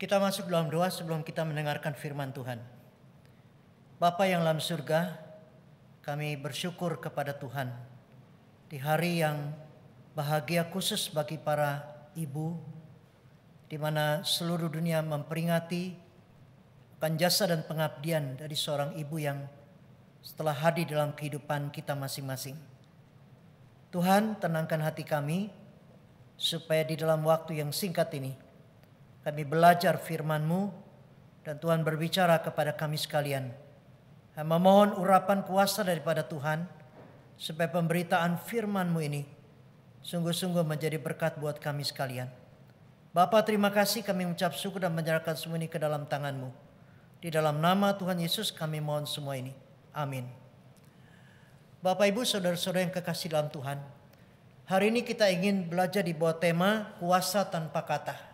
Kita masuk dalam doa sebelum kita mendengarkan firman Tuhan. Bapa yang dalam surga, kami bersyukur kepada Tuhan di hari yang bahagia khusus bagi para ibu, di mana seluruh dunia memperingati akan jasa dan pengabdian dari seorang ibu yang setelah hadir dalam kehidupan kita masing-masing. Tuhan, tenangkan hati kami supaya di dalam waktu yang singkat ini kami belajar firman-Mu dan Tuhan berbicara kepada kami sekalian. Kami memohon urapan kuasa daripada Tuhan supaya pemberitaan firman-Mu ini sungguh-sungguh menjadi berkat buat kami sekalian. Bapa, terima kasih, kami mengucap syukur dan menyerahkan semua ini ke dalam tangan-Mu. Di dalam nama Tuhan Yesus kami mohon semua ini. Amin. Bapak, Ibu, saudara-saudara yang kekasih dalam Tuhan, hari ini kita ingin belajar di bawah tema kuasa tanpa kata.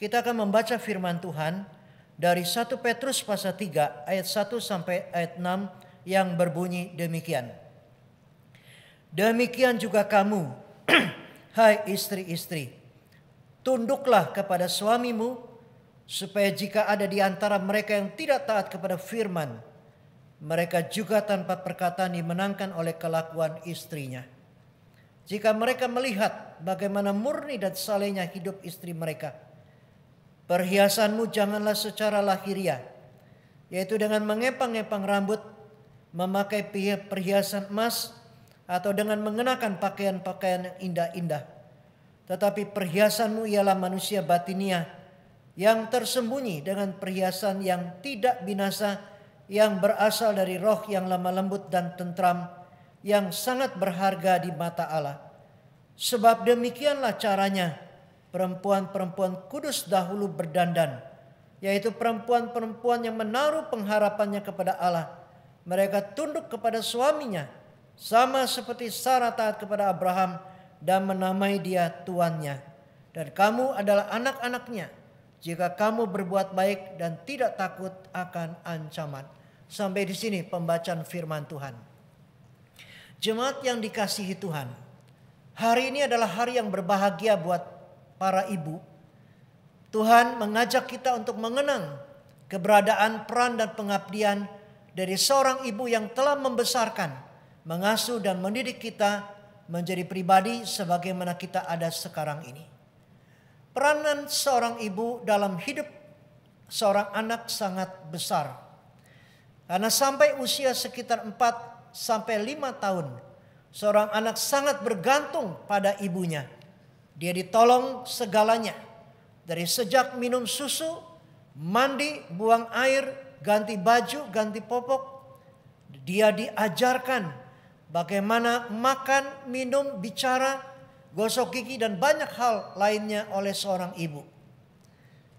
Kita akan membaca firman Tuhan dari 1 Petrus pasal 3 ayat 1 sampai ayat 6 yang berbunyi demikian. Demikian juga kamu, hai istri-istri, tunduklah kepada suamimu, supaya jika ada di antara mereka yang tidak taat kepada firman, mereka juga tanpa perkataan dimenangkan oleh kelakuan istrinya. Jika mereka melihat bagaimana murni dan salehnya hidup istri mereka, perhiasanmu janganlah secara lahiriah, yaitu dengan mengepang-epang rambut, memakai perhiasan emas, atau dengan mengenakan pakaian-pakaian yang indah-indah. Tetapi perhiasanmu ialah manusia batiniah yang tersembunyi dengan perhiasan yang tidak binasa, yang berasal dari roh yang lemah lembut dan tentram, yang sangat berharga di mata Allah. Sebab demikianlah caranya perempuan-perempuan kudus dahulu berdandan, yaitu perempuan-perempuan yang menaruh pengharapannya kepada Allah. Mereka tunduk kepada suaminya, sama seperti Sarah taat kepada Abraham dan menamai dia tuannya. Dan kamu adalah anak-anaknya, jika kamu berbuat baik dan tidak takut akan ancaman. Sampai di sini pembacaan firman Tuhan. Jemaat yang dikasihi Tuhan, hari ini adalah hari yang berbahagia buat para ibu. Tuhan mengajak kita untuk mengenang keberadaan, peran dan pengabdian dari seorang ibu yang telah membesarkan, mengasuh dan mendidik kita menjadi pribadi sebagaimana kita ada sekarang ini. Peranan seorang ibu dalam hidup seorang anak sangat besar. Karena sampai usia sekitar 4 sampai 5 tahun, seorang anak sangat bergantung pada ibunya. Dia ditolong segalanya, dari sejak minum susu, mandi, buang air, ganti baju, ganti popok. Dia diajarkan bagaimana makan, minum, bicara, gosok gigi dan banyak hal lainnya oleh seorang ibu.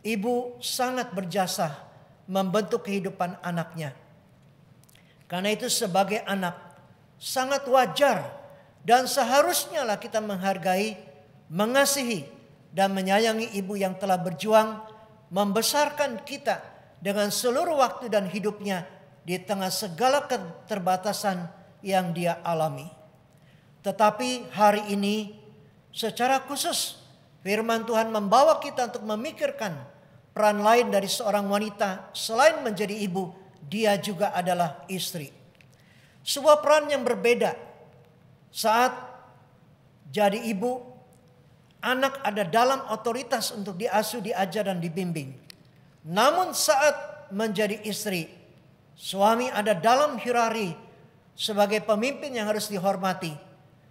Ibu sangat berjasa membentuk kehidupan anaknya. Karena itu sebagai anak sangat wajar dan seharusnya lah kita menghargai, mengasihi dan menyayangi ibu yang telah berjuang membesarkan kita dengan seluruh waktu dan hidupnya di tengah segala keterbatasan yang dia alami. Tetapi hari ini secara khusus firman Tuhan membawa kita untuk memikirkan peran lain dari seorang wanita. Selain menjadi ibu, dia juga adalah istri. Sebuah peran yang berbeda. Saat jadi ibu, anak ada dalam otoritas untuk diasuh, diajar dan dibimbing. Namun saat menjadi istri, suami ada dalam hierarki sebagai pemimpin yang harus dihormati,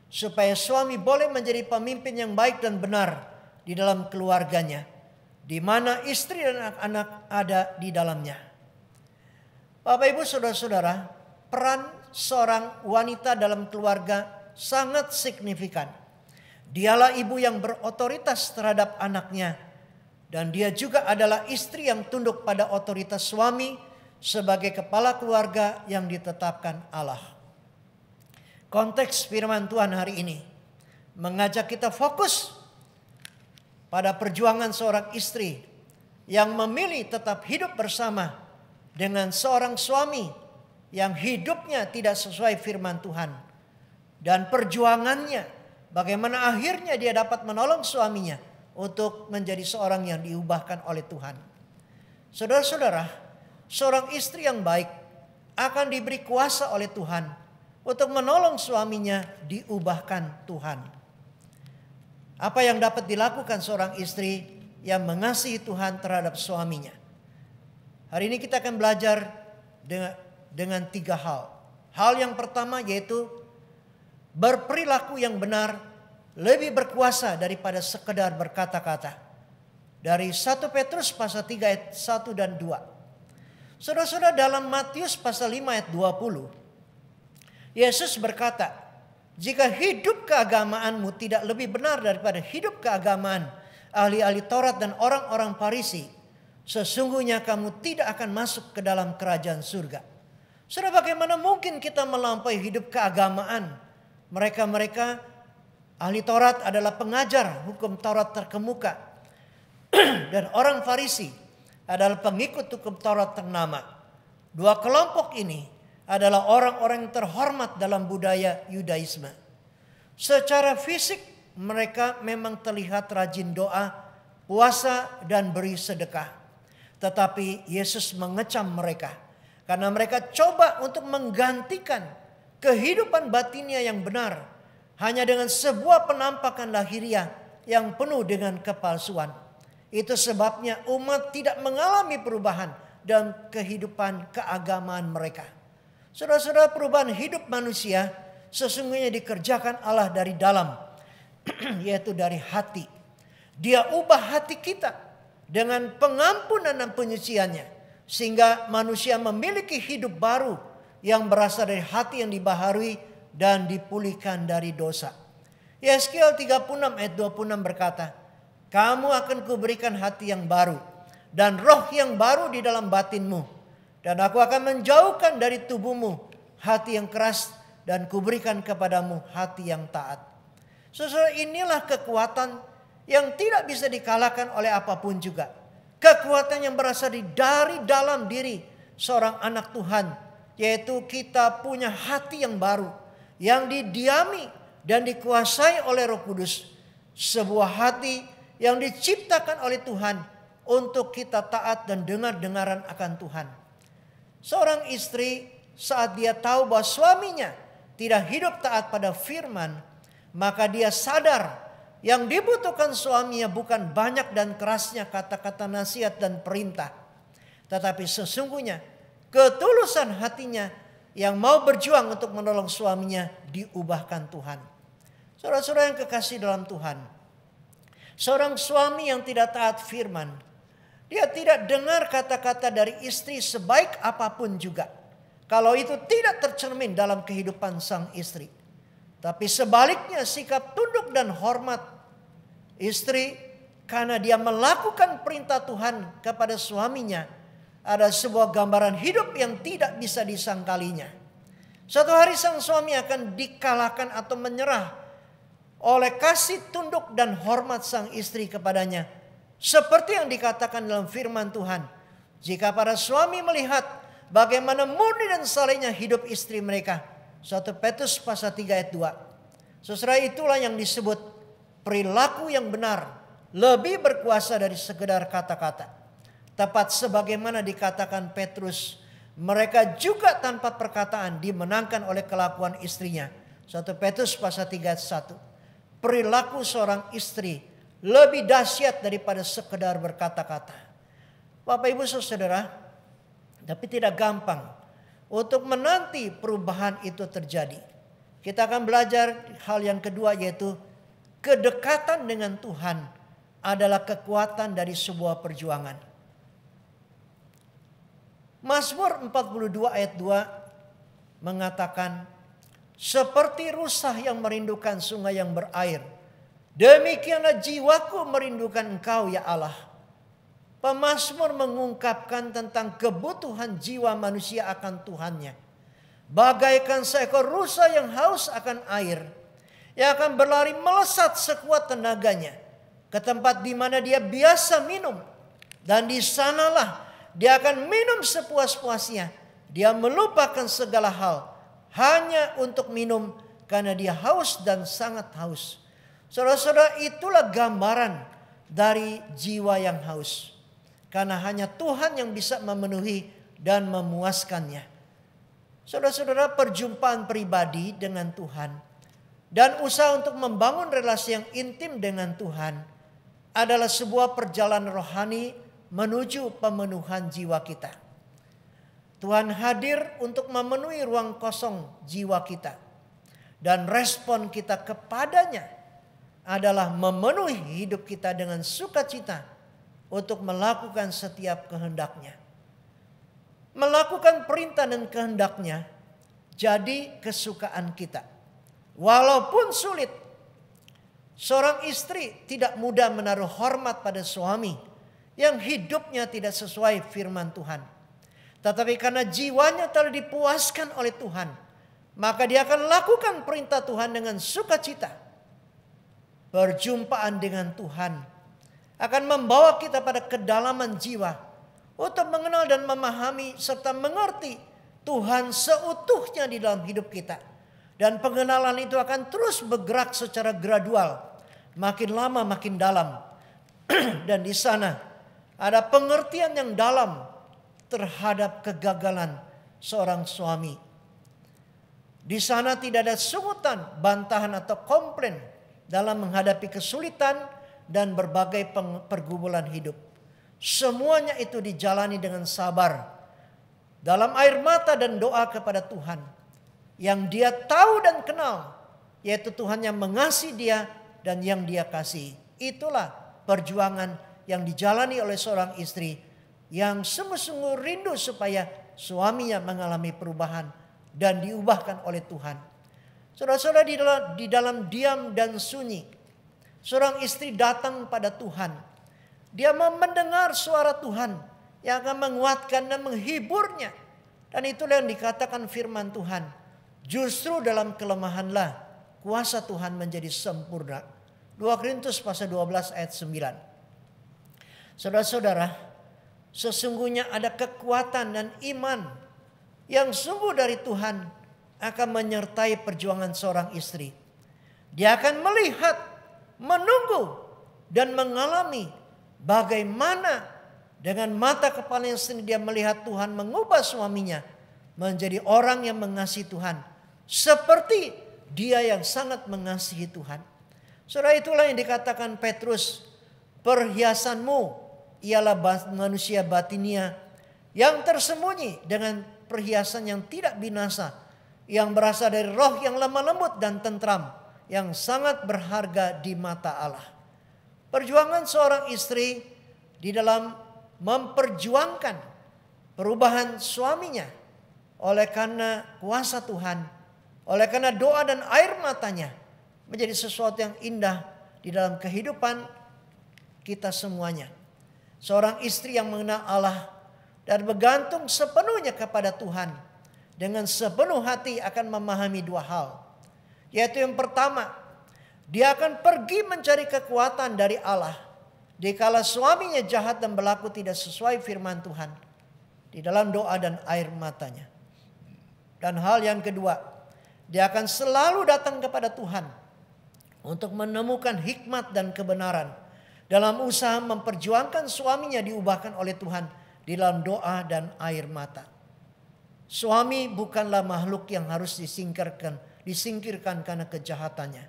supaya suami boleh menjadi pemimpin yang baik dan benar di dalam keluarganya, di mana istri dan anak-anak ada di dalamnya. Bapak, Ibu, saudara-saudara, peran seorang wanita dalam keluarga sangat signifikan. Dialah ibu yang berotoritas terhadap anaknya, dan dia juga adalah istri yang tunduk pada otoritas suami sebagai kepala keluarga yang ditetapkan Allah. Konteks firman Tuhan hari ini mengajak kita fokus pada perjuangan seorang istri yang memilih tetap hidup bersama dengan seorang suami yang hidupnya tidak sesuai firman Tuhan, dan perjuangannya bagaimana akhirnya dia dapat menolong suaminya untuk menjadi seorang yang diubahkan oleh Tuhan. Saudara-saudara, seorang istri yang baik akan diberi kuasa oleh Tuhan untuk menolong suaminya diubahkan Tuhan. Apa yang dapat dilakukan seorang istri yang mengasihi Tuhan terhadap suaminya? Hari ini kita akan belajar dengan 3 hal. Hal yang pertama yaitu berperilaku yang benar lebih berkuasa daripada sekedar berkata-kata. Dari 1 Petrus pasal 3 ayat 1 dan 2. Saudara-saudara, dalam Matius pasal 5 ayat 20, Yesus berkata, jika hidup keagamaanmu tidak lebih benar daripada hidup keagamaan ahli-ahli Taurat dan orang-orang Farisi, sesungguhnya kamu tidak akan masuk ke dalam kerajaan surga. Saudara, bagaimana mungkin kita melampaui hidup keagamaan? Mereka ahli Taurat adalah pengajar hukum Taurat terkemuka. Dan orang Farisi adalah pengikut hukum Taurat ternama. 2 kelompok ini adalah orang-orang yang terhormat dalam budaya Yudaisme. Secara fisik mereka memang terlihat rajin doa, puasa, dan beri sedekah. Tetapi Yesus mengecam mereka karena mereka coba untuk menggantikan kehidupan batinnya yang benar hanya dengan sebuah penampakan lahiriah yang penuh dengan kepalsuan. Itu sebabnya umat tidak mengalami perubahan dalam kehidupan keagamaan mereka. Saudara-saudara, perubahan hidup manusia sesungguhnya dikerjakan Allah dari dalam, yaitu dari hati. Dia ubah hati kita dengan pengampunan dan penyuciannya, sehingga manusia memiliki hidup baru yang berasal dari hati yang dibaharui dan dipulihkan dari dosa. Yeskiel 36 ayat 26 berkata, kamu akan kuberikan hati yang baru dan roh yang baru di dalam batinmu. Dan aku akan menjauhkan dari tubuhmu hati yang keras dan kuberikan kepadamu hati yang taat. Saudara, inilah kekuatan yang tidak bisa dikalahkan oleh apapun juga. Kekuatan yang berasal dari dalam diri seorang anak Tuhan, yaitu kita punya hati yang baru yang didiami dan dikuasai oleh Roh Kudus. Sebuah hati yang diciptakan oleh Tuhan untuk kita taat dan dengar-dengaran akan Tuhan. Seorang istri saat dia tahu bahwa suaminya tidak hidup taat pada firman, maka dia sadar yang dibutuhkan suaminya bukan banyak dan kerasnya kata-kata nasihat dan perintah, tetapi sesungguhnya ketulusan hatinya yang mau berjuang untuk menolong suaminya diubahkan Tuhan. Saudara-saudara yang kekasih dalam Tuhan, seorang suami yang tidak taat firman, dia tidak dengar kata-kata dari istri sebaik apapun juga, kalau itu tidak tercermin dalam kehidupan sang istri. Tapi sebaliknya sikap tunduk dan hormat istri karena dia melakukan perintah Tuhan kepada suaminya ada sebuah gambaran hidup yang tidak bisa disangkalinya. Suatu hari sang suami akan dikalahkan atau menyerah oleh kasih tunduk dan hormat sang istri kepadanya. Seperti yang dikatakan dalam firman Tuhan, jika para suami melihat bagaimana murni dan salehnya hidup istri mereka. 1 Petrus pasal 3 ayat 2. Saudara, itulah yang disebut perilaku yang benar lebih berkuasa dari sekedar kata-kata. Tepat sebagaimana dikatakan Petrus, mereka juga tanpa perkataan dimenangkan oleh kelakuan istrinya. 1 Petrus pasal 3 ayat 1. Perilaku seorang istri lebih dahsyat daripada sekedar berkata-kata. Bapak, Ibu, Saudara, tapi tidak gampang untuk menanti perubahan itu terjadi. Kita akan belajar hal yang kedua, yaitu kedekatan dengan Tuhan adalah kekuatan dari sebuah perjuangan. Mazmur 42 ayat 2 mengatakan, seperti rusa yang merindukan sungai yang berair, demikianlah jiwaku merindukan Engkau ya Allah. Pemazmur mengungkapkan tentang kebutuhan jiwa manusia akan Tuhannya. Bagaikan seekor rusa yang haus akan air, yang akan berlari melesat sekuat tenaganya ke tempat di mana dia biasa minum. Dan di sanalah dia akan minum sepuas-puasnya. Dia melupakan segala hal hanya untuk minum karena dia haus dan sangat haus. Saudara-saudara, itulah gambaran dari jiwa yang haus. Karena hanya Tuhan yang bisa memenuhi dan memuaskannya. Saudara-saudara, perjumpaan pribadi dengan Tuhan dan usaha untuk membangun relasi yang intim dengan Tuhan adalah sebuah perjalanan rohani menuju pemenuhan jiwa kita. Tuhan hadir untuk memenuhi ruang kosong jiwa kita. Dan respon kita kepadanya adalah memenuhi hidup kita dengan sukacita untuk melakukan setiap kehendaknya. Melakukan perintah dan kehendaknya jadi kesukaan kita. Walaupun sulit, seorang istri tidak mudah menaruh hormat pada suami yang hidupnya tidak sesuai firman Tuhan. Tetapi karena jiwanya telah dipuaskan oleh Tuhan, maka dia akan lakukan perintah Tuhan dengan sukacita. Perjumpaan dengan Tuhan akan membawa kita pada kedalaman jiwa untuk mengenal dan memahami serta mengerti Tuhan seutuhnya di dalam hidup kita. Dan pengenalan itu akan terus bergerak secara gradual, makin lama makin dalam. Dan di sana ada pengertian yang dalam terhadap kegagalan seorang suami. Di sana tidak ada sungutan, bantahan atau komplain dalam menghadapi kesulitan dan berbagai pergumulan hidup. Semuanya itu dijalani dengan sabar dalam air mata dan doa kepada Tuhan yang dia tahu dan kenal, yaitu Tuhan yang mengasihi dia dan yang dia kasih. Itulah perjuangan yang dijalani oleh seorang istri yang sungguh-sungguh rindu supaya suaminya mengalami perubahan dan diubahkan oleh Tuhan. Saudara-saudara, di dalam diam dan sunyi, seorang istri datang pada Tuhan. Dia mau mendengar suara Tuhan yang akan menguatkan dan menghiburnya. Dan itulah yang dikatakan firman Tuhan. Justru dalam kelemahanlah kuasa Tuhan menjadi sempurna. 2 Korintus pasal 12 ayat 9. Saudara-saudara, sesungguhnya ada kekuatan dan iman yang sungguh dari Tuhan akan menyertai perjuangan seorang istri. Dia akan melihat, menunggu, dan mengalami bagaimana dengan mata kepala yang sendiri dia melihat Tuhan mengubah suaminya menjadi orang yang mengasihi Tuhan. Seperti dia yang sangat mengasihi Tuhan. Saudara, itulah yang dikatakan Petrus. Perhiasanmu ialah manusia batinia yang tersembunyi dengan perhiasan yang tidak binasa, yang berasal dari roh yang lemah lembut dan tentram, yang sangat berharga di mata Allah. Perjuangan seorang istri di dalam memperjuangkan perubahan suaminya oleh karena kuasa Tuhan, oleh karena doa dan air matanya, menjadi sesuatu yang indah di dalam kehidupan kita semuanya. Seorang istri yang mengenal Allah dan bergantung sepenuhnya kepada Tuhan, dengan sepenuh hati akan memahami dua hal. Yaitu yang pertama, dia akan pergi mencari kekuatan dari Allah dikala suaminya jahat dan berlaku tidak sesuai firman Tuhan, di dalam doa dan air matanya. Dan hal yang kedua, dia akan selalu datang kepada Tuhan untuk menemukan hikmat dan kebenaran dalam usaha memperjuangkan suaminya diubahkan oleh Tuhan di dalam doa dan air mata. Suami bukanlah makhluk yang harus disingkirkan karena kejahatannya.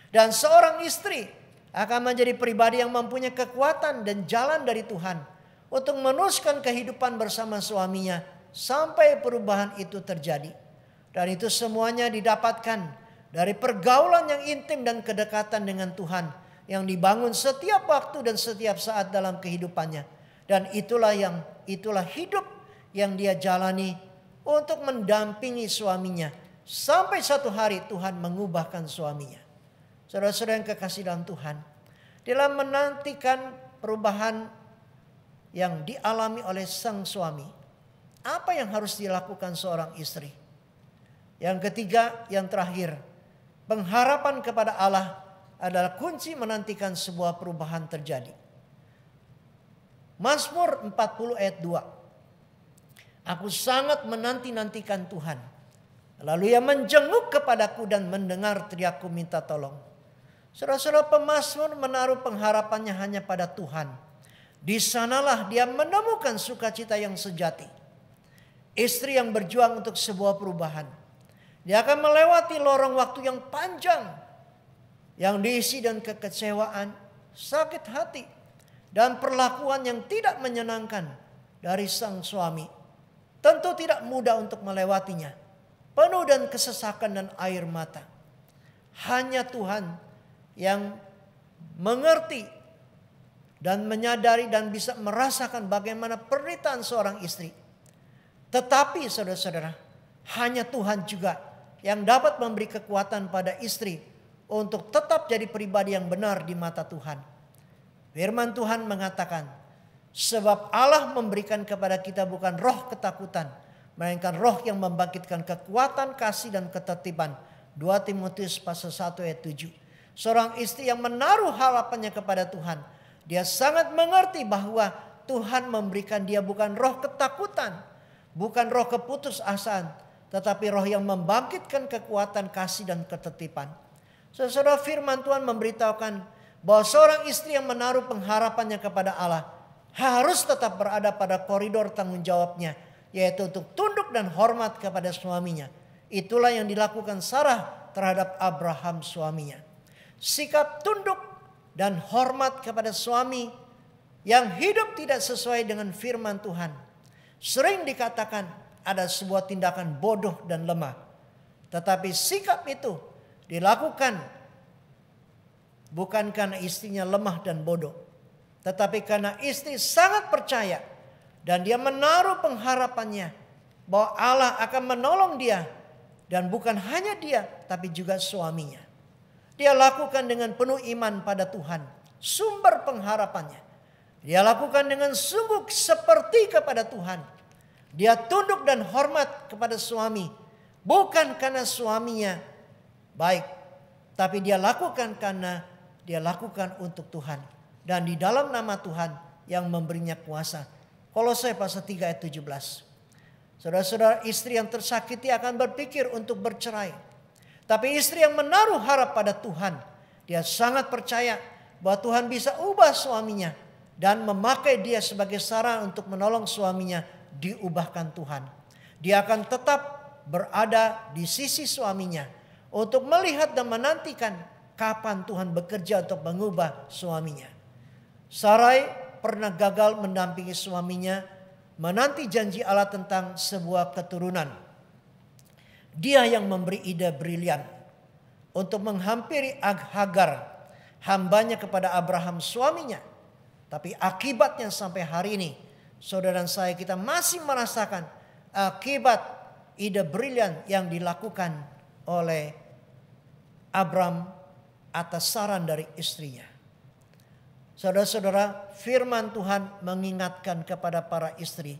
Dan seorang istri akan menjadi pribadi yang mempunyai kekuatan dan jalan dari Tuhan untuk meneruskan kehidupan bersama suaminya sampai perubahan itu terjadi. Dan itu semuanya didapatkan dari pergaulan yang intim dan kedekatan dengan Tuhan yang dibangun setiap waktu dan setiap saat dalam kehidupannya. Dan itulah hidup yang dia jalani untuk mendampingi suaminya sampai satu hari Tuhan mengubahkan suaminya. Saudara-saudara yang kekasih dalam Tuhan, dalam menantikan perubahan yang dialami oleh sang suami, apa yang harus dilakukan seorang istri? Yang ketiga, yang terakhir, pengharapan kepada Allah adalah kunci menantikan sebuah perubahan terjadi. Mazmur 40 ayat 2. Aku sangat menanti-nantikan Tuhan. Lalu ia menjenguk kepadaku dan mendengar teriakku minta tolong. Saudara-saudara, pemazmur menaruh pengharapannya hanya pada Tuhan. Di sanalah dia menemukan sukacita yang sejati. Istri yang berjuang untuk sebuah perubahan. Dia akan melewati lorong waktu yang panjang, yang diisi dengan kekecewaan, sakit hati, dan perlakuan yang tidak menyenangkan dari sang suami. Tentu tidak mudah untuk melewatinya. Penuh dan kesesakan dan air mata. Hanya Tuhan yang mengerti dan menyadari dan bisa merasakan bagaimana penderitaan seorang istri. Tetapi saudara-saudara, hanya Tuhan juga yang dapat memberi kekuatan pada istri untuk tetap jadi pribadi yang benar di mata Tuhan. Firman Tuhan mengatakan, sebab Allah memberikan kepada kita bukan roh ketakutan, melainkan roh yang membangkitkan kekuatan, kasih, dan ketertiban. 2 Timotius pasal 1 ayat 7. Seorang istri yang menaruh harapannya kepada Tuhan, dia sangat mengerti bahwa Tuhan memberikan dia bukan roh ketakutan, bukan roh keputusasaan, tetapi roh yang membangkitkan kekuatan, kasih, dan ketertiban. Saudara, firman Tuhan memberitahukan bahwa seorang istri yang menaruh pengharapannya kepada Allah harus tetap berada pada koridor tanggung jawabnya, yaitu untuk tunduk dan hormat kepada suaminya. Itulah yang dilakukan Sarah terhadap Abraham suaminya. Sikap tunduk dan hormat kepada suami yang hidup tidak sesuai dengan firman Tuhan sering dikatakan ada sebuah tindakan bodoh dan lemah. Tetapi sikap itu dilakukan bukan karena istrinya lemah dan bodoh, tetapi karena istri sangat percaya dan dia menaruh pengharapannya bahwa Allah akan menolong dia, dan bukan hanya dia tapi juga suaminya. Dia lakukan dengan penuh iman pada Tuhan, sumber pengharapannya. Dia lakukan dengan sungguh seperti kepada Tuhan. Dia tunduk dan hormat kepada suami, bukan karena suaminya baik, tapi dia lakukan karena dia lakukan untuk Tuhan. Dan di dalam nama Tuhan yang memberinya kuasa. Kolose pasal 3 ayat 17. Saudara-saudara, istri yang tersakiti akan berpikir untuk bercerai. Tapi istri yang menaruh harap pada Tuhan, dia sangat percaya bahwa Tuhan bisa ubah suaminya dan memakai dia sebagai sarana untuk menolong suaminya diubahkan Tuhan. Dia akan tetap berada di sisi suaminya untuk melihat dan menantikan kapan Tuhan bekerja untuk mengubah suaminya. Sarai pernah gagal mendampingi suaminya menanti janji Allah tentang sebuah keturunan. Dia yang memberi ide brilian untuk menghampiri Hagar, hambanya kepada Abraham suaminya. Tapi akibatnya sampai hari ini, saudara dan saya, kita masih merasakan akibat ide brilian yang dilakukan oleh Abram atas saran dari istrinya. Saudara-saudara, firman Tuhan mengingatkan kepada para istri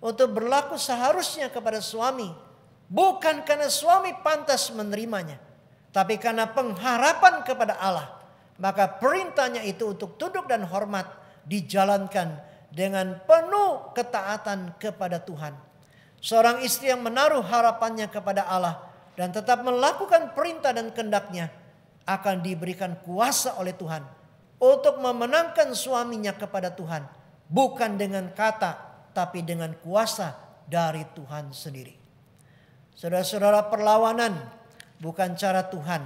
untuk berlaku seharusnya kepada suami. Bukan karena suami pantas menerimanya, tapi karena pengharapan kepada Allah. Maka perintahnya itu untuk tunduk dan hormat dijalankan dengan penuh ketaatan kepada Tuhan. Seorang istri yang menaruh harapannya kepada Allah dan tetap melakukan perintah dan kehendak-Nya akan diberikan kuasa oleh Tuhan untuk memenangkan suaminya kepada Tuhan. Bukan dengan kata, tapi dengan kuasa dari Tuhan sendiri. Saudara-saudara, perlawanan bukan cara Tuhan,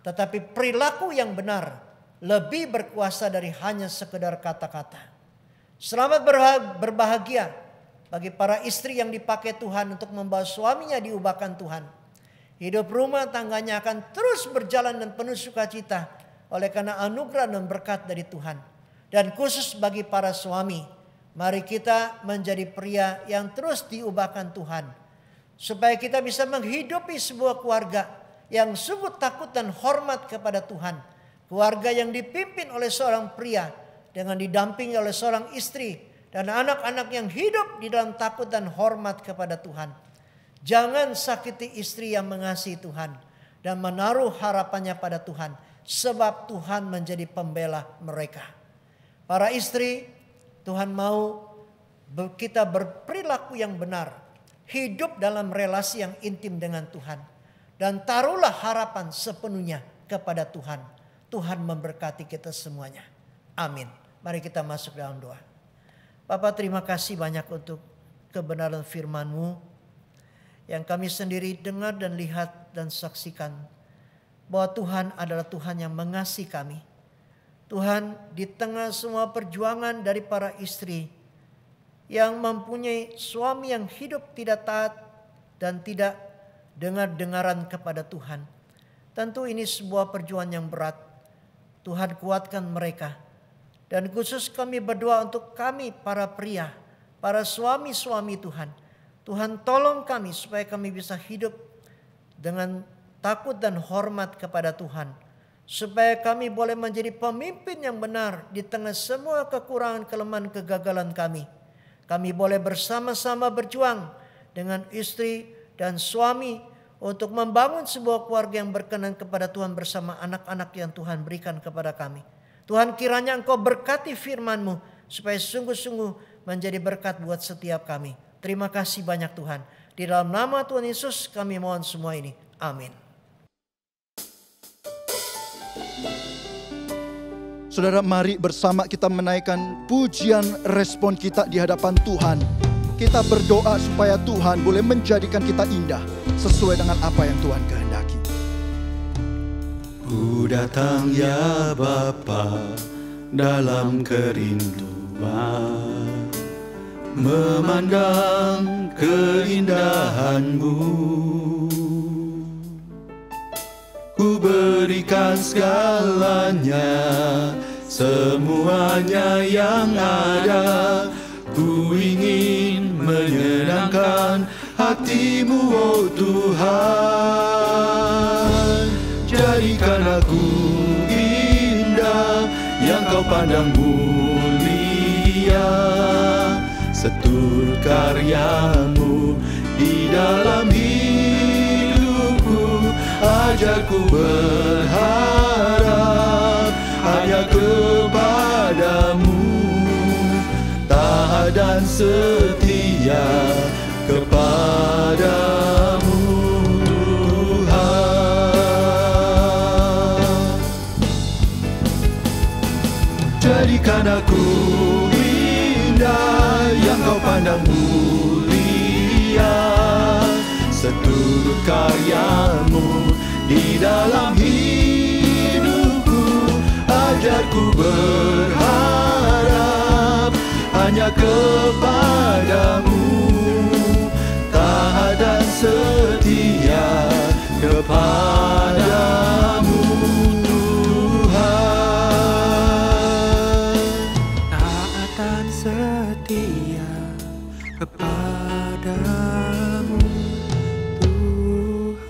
tetapi perilaku yang benar lebih berkuasa dari hanya sekedar kata-kata. Selamat berbahagia bagi para istri yang dipakai Tuhan untuk membawa suaminya diubahkan Tuhan. Hidup rumah tangganya akan terus berjalan dan penuh sukacita oleh karena anugerah dan berkat dari Tuhan. Dan khusus bagi para suami, mari kita menjadi pria yang terus diubahkan Tuhan. Supaya kita bisa menghidupi sebuah keluarga yang sungguh takut dan hormat kepada Tuhan. Keluarga yang dipimpin oleh seorang pria dengan didampingi oleh seorang istri dan anak-anak yang hidup di dalam takut dan hormat kepada Tuhan. Jangan sakiti istri yang mengasihi Tuhan dan menaruh harapannya pada Tuhan, sebab Tuhan menjadi pembela mereka. Para istri, Tuhan mau kita berperilaku yang benar. Hidup dalam relasi yang intim dengan Tuhan. Dan taruhlah harapan sepenuhnya kepada Tuhan. Tuhan memberkati kita semuanya. Amin. Mari kita masuk dalam doa. Bapa, terima kasih banyak untuk kebenaran firman-Mu yang kami sendiri dengar dan lihat dan saksikan bahwa Tuhan adalah Tuhan yang mengasihi kami. Tuhan, di tengah semua perjuangan dari para istri yang mempunyai suami yang hidup tidak taat dan tidak dengar-dengaran kepada Tuhan, tentu ini sebuah perjuangan yang berat. Tuhan, kuatkan mereka. Dan khusus kami berdoa untuk kami para pria, para suami-suami Tuhan. Tuhan, tolong kami supaya kami bisa hidup dengan takut dan hormat kepada Tuhan. Supaya kami boleh menjadi pemimpin yang benar di tengah semua kekurangan, kelemahan, kegagalan kami. Kami boleh bersama-sama berjuang dengan istri dan suami untuk membangun sebuah keluarga yang berkenan kepada Tuhan bersama anak-anak yang Tuhan berikan kepada kami. Tuhan, kiranya Engkau berkati firman-Mu supaya sungguh-sungguh menjadi berkat buat setiap kami. Terima kasih banyak Tuhan. Di dalam nama Tuhan Yesus kami mohon semua ini. Amin. Saudara, mari bersama kita menaikkan pujian respon kita di hadapan Tuhan. Kita berdoa supaya Tuhan boleh menjadikan kita indah sesuai dengan apa yang Tuhan kehendaki. Ku datang ya Bapa dalam kerinduan, memandang keindahan-Mu. Ku berikan segalanya, semuanya yang ada. Ku ingin menyenangkan hati-Mu, oh Tuhan. Jadikan aku indah yang Kau pandang mulia, seturut karya-Mu di dalam hidupku. Ajarku berharap hanya kepada-Mu, taat dan setia kepada-Mu. Jadikan aku indah yang Kau pandang mulia, seturut karya-Mu di dalam hidupku. Ajarku berharap hanya kepada-Mu, taat dan setia kepada-Mu. Setia kepada-Mu Tuhan.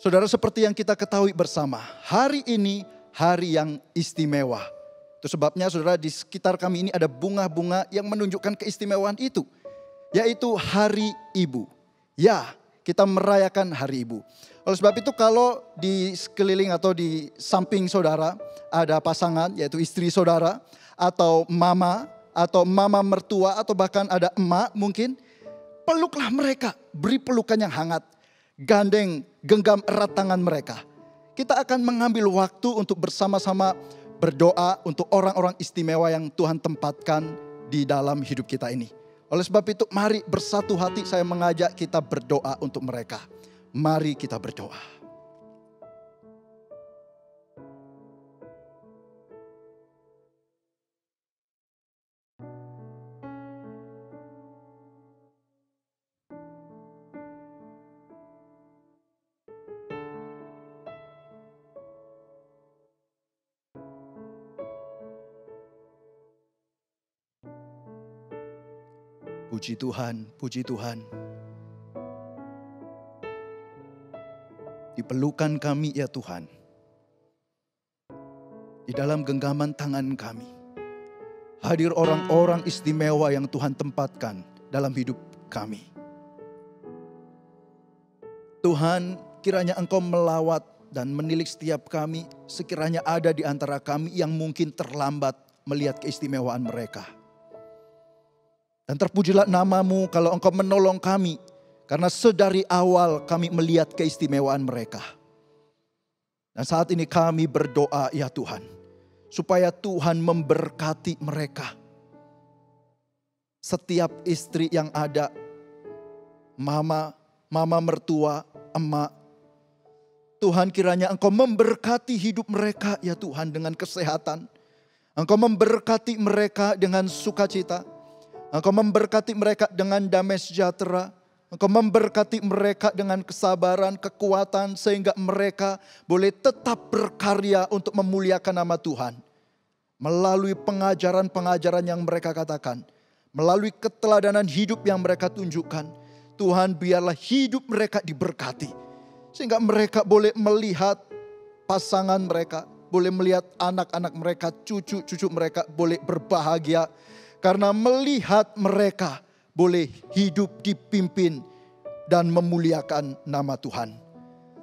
Saudara, seperti yang kita ketahui bersama, hari ini hari yang istimewa. Itu sebabnya saudara, di sekitar kami ini ada bunga-bunga yang menunjukkan keistimewaan itu, yaitu Hari Ibu. Ya, kita merayakan Hari Ibu. Oleh sebab itu, kalau di sekeliling atau di samping saudara ada pasangan, yaitu istri saudara, atau mama mertua, atau bahkan ada emak mungkin, peluklah mereka, beri pelukan yang hangat, gandeng, genggam erat tangan mereka. Kita akan mengambil waktu untuk bersama-sama berdoa untuk orang-orang istimewa yang Tuhan tempatkan di dalam hidup kita ini. Oleh sebab itu, mari bersatu hati saya mengajak kita berdoa untuk mereka. Mari kita berdoa. Puji Tuhan, puji Tuhan. Di pelukan kami ya Tuhan. Di dalam genggaman tangan kami. Hadir orang-orang istimewa yang Tuhan tempatkan dalam hidup kami. Tuhan, kiranya Engkau melawat dan menilik setiap kami. Sekiranya ada di antara kami yang mungkin terlambat melihat keistimewaan mereka. Dan terpujilah nama-Mu kalau Engkau menolong kami. Karena sedari awal kami melihat keistimewaan mereka. Dan saat ini kami berdoa ya Tuhan. Supaya Tuhan memberkati mereka. Setiap istri yang ada. Mama mertua, emak. Tuhan, kiranya Engkau memberkati hidup mereka ya Tuhan dengan kesehatan. Engkau memberkati mereka dengan sukacita. Engkau memberkati mereka dengan damai sejahtera. Engkau memberkati mereka dengan kesabaran, kekuatan. Sehingga mereka boleh tetap berkarya untuk memuliakan nama Tuhan. Melalui pengajaran-pengajaran yang mereka katakan. Melalui keteladanan hidup yang mereka tunjukkan. Tuhan, biarlah hidup mereka diberkati. Sehingga mereka boleh melihat pasangan mereka. Boleh melihat anak-anak mereka, cucu-cucu mereka boleh berbahagia. Karena melihat mereka boleh hidup dipimpin dan memuliakan nama Tuhan.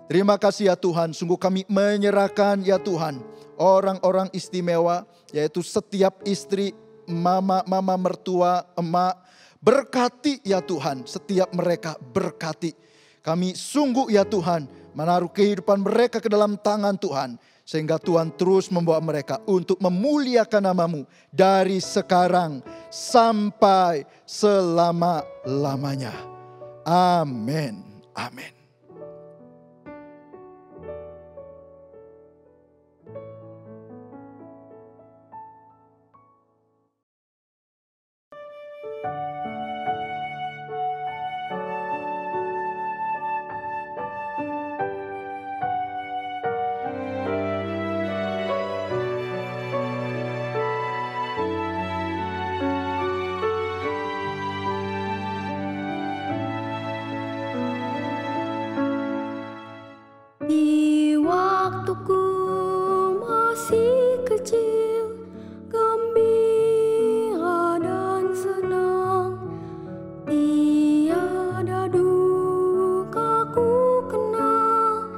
Terima kasih ya Tuhan, sungguh kami menyerahkan ya Tuhan orang-orang istimewa, yaitu setiap istri, mama mertua, emak. Berkati ya Tuhan, setiap mereka berkati. Kami sungguh ya Tuhan menaruh kehidupan mereka ke dalam tangan Tuhan. Sehingga Tuhan terus membawa mereka untuk memuliakan nama-Mu dari sekarang sampai selama-lamanya. Amin. Amin. Di waktuku masih kecil, gembira dan senang, tiada duka ku kenal,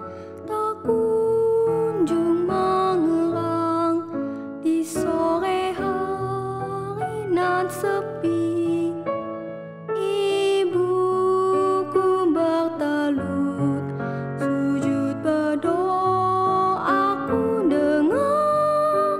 tak kunjung mengerang di sore hari nan sepi. Ibuku bertalut sujud berdoa, aku dengar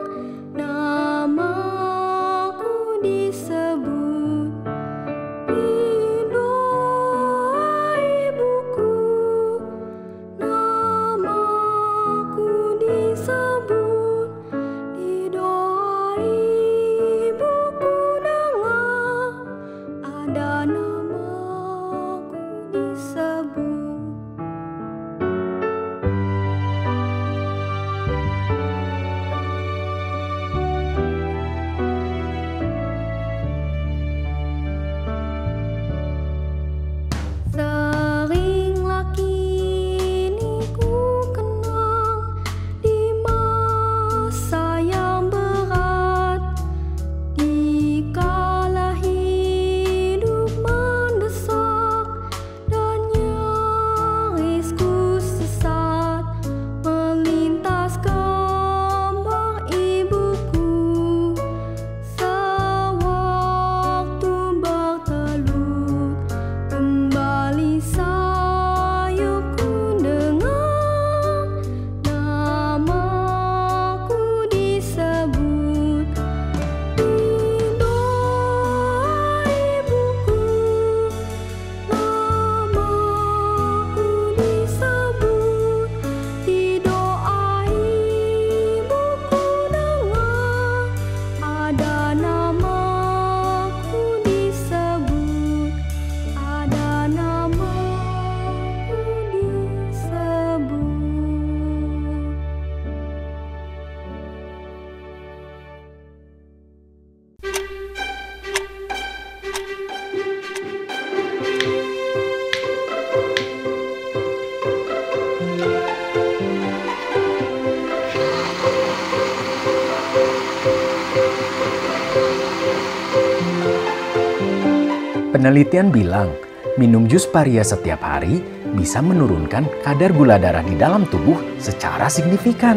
Penelitian bilang, minum jus paria setiap hari bisa menurunkan kadar gula darah di dalam tubuh secara signifikan.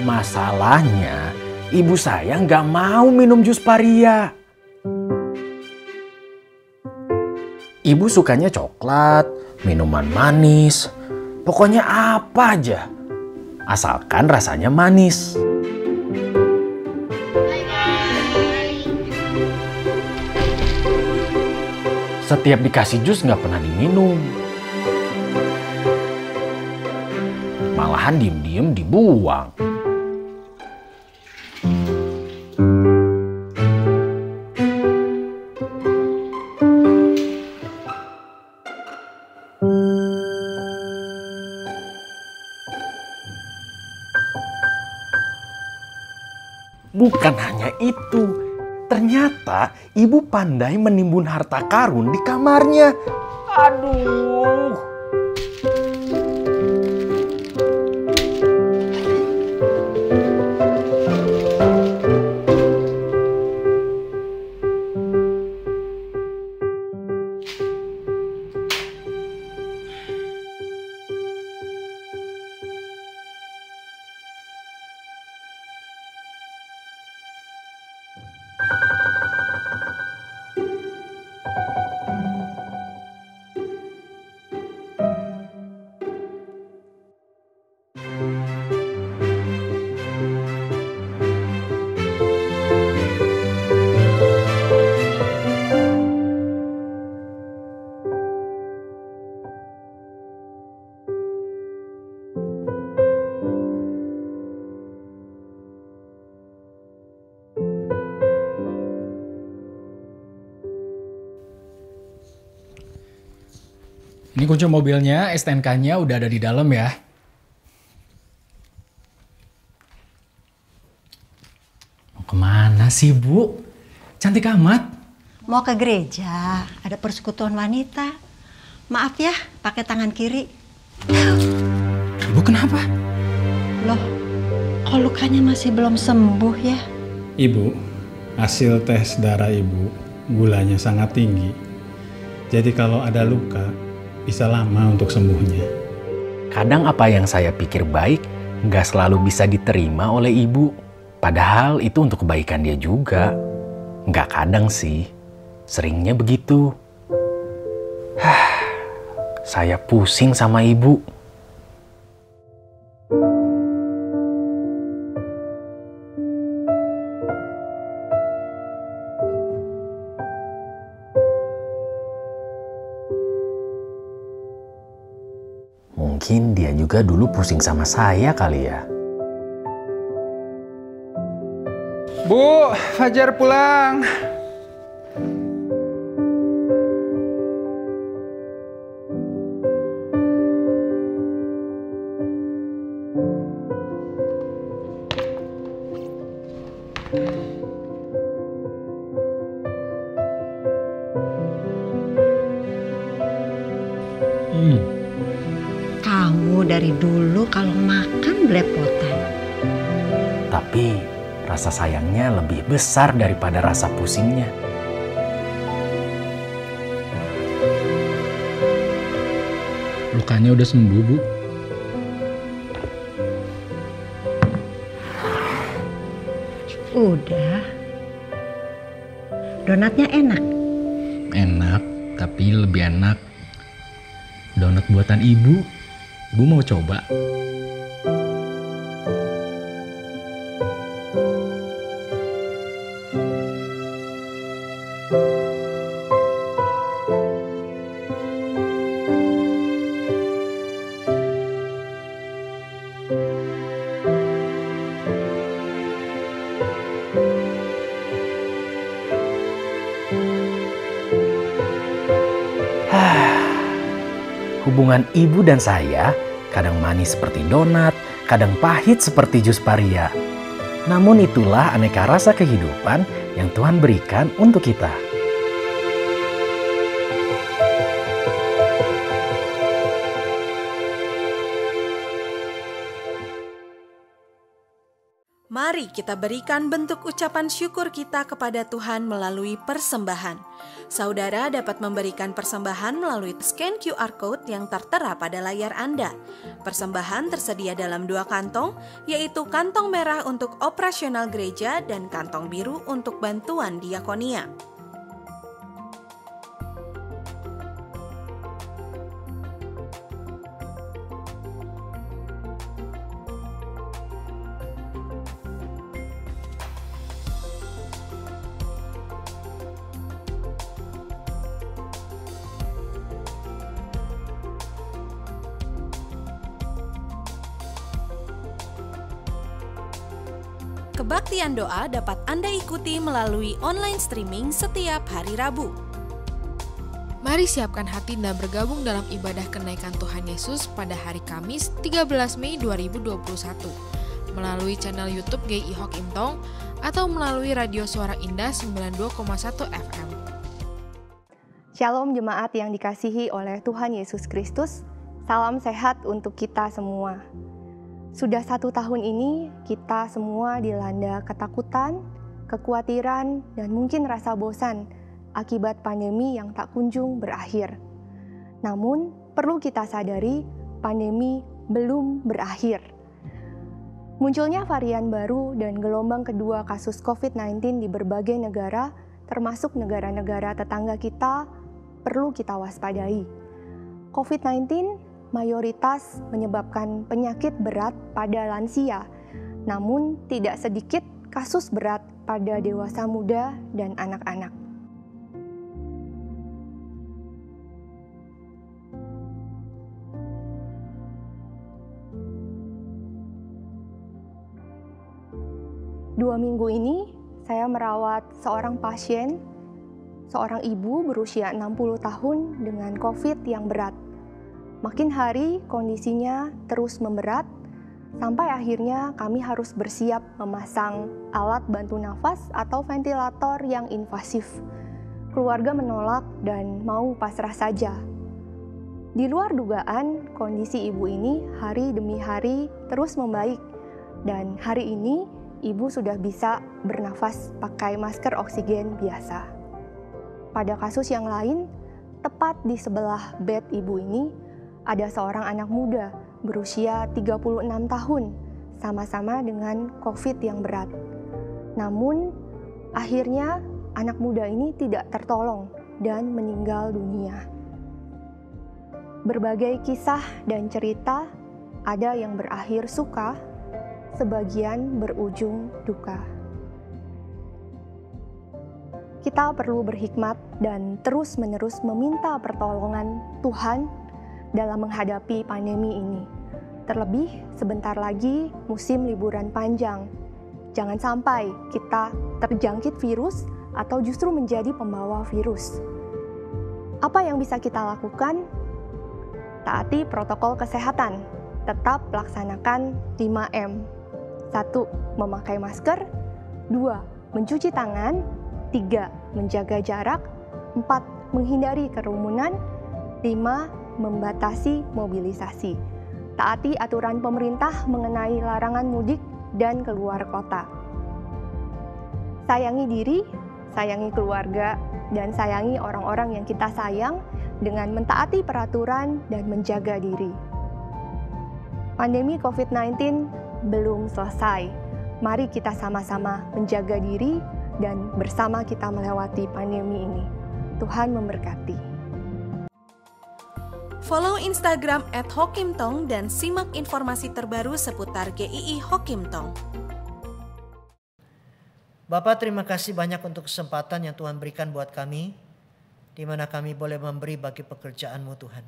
Masalahnya, ibu saya nggak mau minum jus paria. Ibu sukanya coklat, minuman manis, pokoknya apa aja. Asalkan rasanya manis. Setiap dikasih jus nggak pernah diminum. Malahan diem-diem dibuang. Bukan hanya itu, ternyata ibu pandai menimbun harta karun di kamarnya. Aduh. Ini kunci mobilnya, STNK-nya udah ada di dalam ya. Mau kemana sih, Bu? Cantik amat. Mau ke gereja, ada persekutuan wanita. Maaf ya, pakai tangan kiri. Ibu kenapa? Loh, kok lukanya masih belum sembuh ya? Ibu, hasil tes darah ibu gulanya sangat tinggi. Jadi kalau ada luka, bisa lama untuk sembuhnya. Kadang apa yang saya pikir baik nggak selalu bisa diterima oleh ibu. Padahal itu untuk kebaikan dia juga. Nggak kadang sih, seringnya begitu. Saya pusing sama ibu. Mungkin dia juga dulu pusing sama saya kali ya. Bu, Fajar pulang. Kamu dari dulu kalau makan belepotan. Tapi rasa sayangnya lebih besar daripada rasa pusingnya. Lukanya udah sembuh, Bu. Udah. Donatnya enak. Enak, tapi lebih enak donat buatan ibu. Ibu mau coba? Hubungan ibu dan saya kadang manis seperti donat, kadang pahit seperti jus paria. Namun itulah aneka rasa kehidupan yang Tuhan berikan untuk kita. Mari kita berikan bentuk ucapan syukur kita kepada Tuhan melalui persembahan. Saudara dapat memberikan persembahan melalui scan QR Code yang tertera pada layar Anda. Persembahan tersedia dalam 2 kantong, yaitu kantong merah untuk operasional gereja dan kantong biru untuk bantuan diakonia. Kebaktian doa dapat Anda ikuti melalui online streaming setiap hari Rabu. Mari siapkan hati dan bergabung dalam ibadah kenaikan Tuhan Yesus pada hari Kamis 13 Mei 2021 melalui channel YouTube GI Hokim Tong atau melalui Radio Suara Indah 92,1 FM. Shalom jemaat yang dikasihi oleh Tuhan Yesus Kristus, salam sehat untuk kita semua. Sudah 1 tahun ini kita semua dilanda ketakutan, kekhawatiran, dan mungkin rasa bosan akibat pandemi yang tak kunjung berakhir. Namun, perlu kita sadari pandemi belum berakhir. Munculnya varian baru dan gelombang kedua kasus COVID-19 di berbagai negara, termasuk negara-negara tetangga kita, perlu kita waspadai. COVID-19 mayoritas menyebabkan penyakit berat pada lansia, namun tidak sedikit kasus berat pada dewasa muda dan anak-anak. Dua minggu ini, saya merawat seorang pasien, seorang ibu berusia 60 tahun dengan COVID yang berat. Makin hari kondisinya terus memberat, sampai akhirnya kami harus bersiap memasang alat bantu nafas atau ventilator yang invasif. Keluarga menolak dan mau pasrah saja. Di luar dugaan, kondisi ibu ini hari demi hari terus membaik, dan hari ini ibu sudah bisa bernafas pakai masker oksigen biasa. Pada kasus yang lain, tepat di sebelah bed ibu ini, ada seorang anak muda berusia 36 tahun, sama-sama dengan COVID yang berat. Namun, akhirnya anak muda ini tidak tertolong dan meninggal dunia. Berbagai kisah dan cerita, ada yang berakhir suka, sebagian berujung duka. Kita perlu berhikmat dan terus-menerus meminta pertolongan Tuhan dalam menghadapi pandemi ini. Terlebih sebentar lagi musim liburan panjang. Jangan sampai kita terjangkit virus atau justru menjadi pembawa virus. Apa yang bisa kita lakukan? Taati protokol kesehatan. Tetap laksanakan 5M. 1. Memakai masker. 2. Mencuci tangan. 3. Menjaga jarak. 4. Menghindari kerumunan. 5. Membatasi mobilisasi. Taati aturan pemerintah mengenai larangan mudik dan keluar kota. Sayangi diri, sayangi keluarga, dan sayangi orang-orang yang kita sayang dengan mentaati peraturan dan menjaga diri. Pandemi COVID-19 belum selesai. Mari kita sama-sama menjaga diri dan bersama kita melewati pandemi ini. Tuhan memberkati. Follow Instagram @hokimtong dan simak informasi terbaru seputar GII Hokim Tong. Bapak, terima kasih banyak untuk kesempatan yang Tuhan berikan buat kami, di mana kami boleh memberi bagi pekerjaan-Mu Tuhan.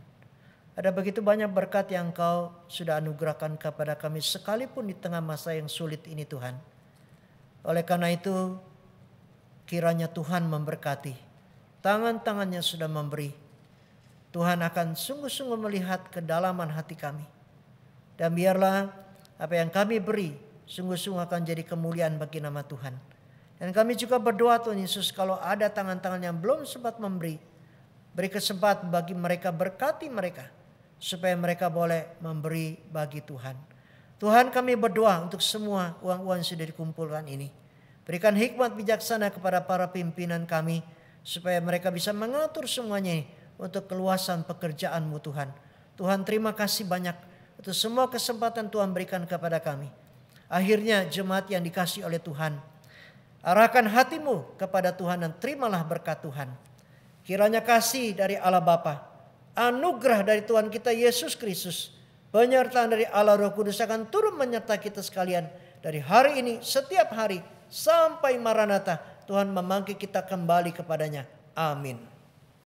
Ada begitu banyak berkat yang Engkau sudah anugerahkan kepada kami sekalipun di tengah masa yang sulit ini Tuhan. Oleh karena itu, kiranya Tuhan memberkati. Tangan-tangannya sudah memberi. Tuhan akan sungguh-sungguh melihat kedalaman hati kami. Dan biarlah apa yang kami beri sungguh-sungguh akan jadi kemuliaan bagi nama Tuhan. Dan kami juga berdoa Tuhan Yesus, kalau ada tangan-tangan yang belum sempat memberi, beri kesempatan bagi mereka, berkati mereka, supaya mereka boleh memberi bagi Tuhan. Tuhan, kami berdoa untuk semua uang-uang yang sudah dikumpulkan ini. Berikan hikmat bijaksana kepada para pimpinan kami, supaya mereka bisa mengatur semuanya ini untuk keluasan pekerjaan-Mu Tuhan. Tuhan, terima kasih banyak untuk semua kesempatan Tuhan berikan kepada kami. Akhirnya jemaat yang dikasih oleh Tuhan, arahkan hatimu kepada Tuhan dan terimalah berkat Tuhan. Kiranya kasih dari Allah Bapa, anugerah dari Tuhan kita Yesus Kristus, penyertaan dari Allah Roh Kudus akan turun menyertai kita sekalian dari hari ini, setiap hari, sampai Maranatha, Tuhan memanggil kita kembali kepadanya. Amin.